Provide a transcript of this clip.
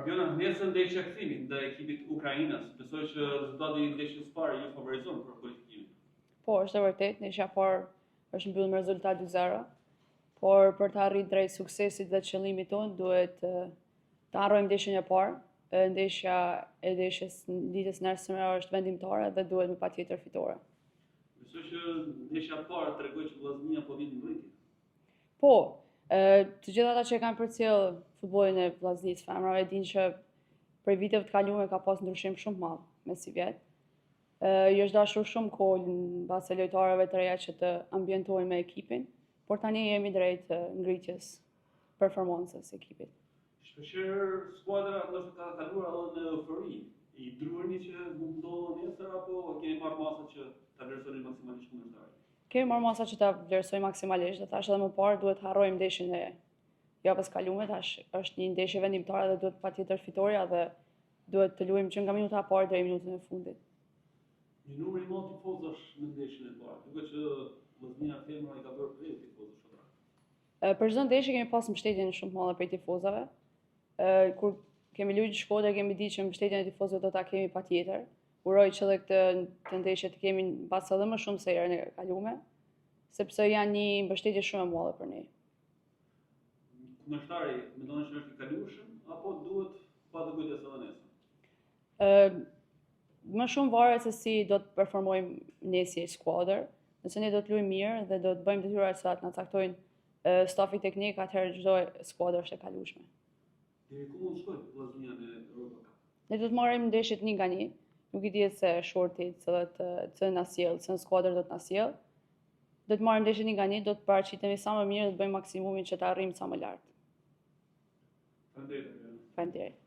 Bjona, nesër ndeshja kthimit ndaj ekipit Ukrainës. Besoj që rezultati i ndeshjes parë ju favorizon për kualifikimin. Po, është e vërtet, ndeshja parë është mbyllur me rezultat 2-0. Por për të arritur drejt suksesit dhe qëllimit tonë, duhet të harrojmë ndeshjen e parë. Ndeshja e ditës së nesërme është vendimtare dhe duhet me patjetër fitore. Besoj që ndeshja e parë tregoi që Vllaznia po vjen në rritje. Po, të gjithë ata që e kanë përcjell futbollin e Vllaznisë femrave dinë që për viteve të kaluara ka pas ndryshim shumë të madh mes si vjet. I është dashur shumë kohë mbas lojtarëve të reja që të ambientojnë me ekipin, por tani jemi drejt ngritjes performancës së ekipit. Shpeshherë skuadra ndoshta ka kaluar edhe në eufori. I drurni që mund ndodhë nesër apo keni marrë masa që ta vlerësoni maksimalisht kundërtarin? Kemi marrë masa që ta vlerësojmë maksimalisht, dhe thash edhe më parë duhet harrojmë ndeshjen e javës kalume, tash është një ndeshje vendimtare dhe duhet patjetër fitoria dhe duhet të luajmë që nga minuta e parë deri në minutën e fundit. Një numër i madh tifozash në ndeshjen e parë, duket që Vllaznia femra i ka bërë prej tifozësh shoqëtar. Për çdo ndeshje kemi pas mbështetjen shumë të madhe prej tifozave. Kur kemi luajtur në Shkodër kemi ditë që mbështetjen e tifozëve do ta kemi patjetër. Uroj që edhe këtë ndeshje të kemi mbas edhe më shumë se herën e kaluame, sepse janë një mbështetje shumë e madhe për ne. Kundërshtari mendon që është i kalueshëm apo duhet pa të kujdes edhe nesër? Më shumë varet se si do të performojmë ne si skuadër. Nëse ne do të luajmë mirë dhe do të bëjmë detyrat sa të na caktojnë stafi teknik, atëherë çdo skuadër është e kalueshme. Deri ku mund shkojë Vllaznia në Europa Cup? Ne do të marrim ndeshjet 1-1. Nuk i dihet se shorti të na sjell, se në skuadër do të na sjell. Do të marrim ndeshjen 1-1, do të paraqitemi sa më mirë dhe të bëjmë maksimumin që të arrijmë sa më lart. Faleminderit. Faleminderit.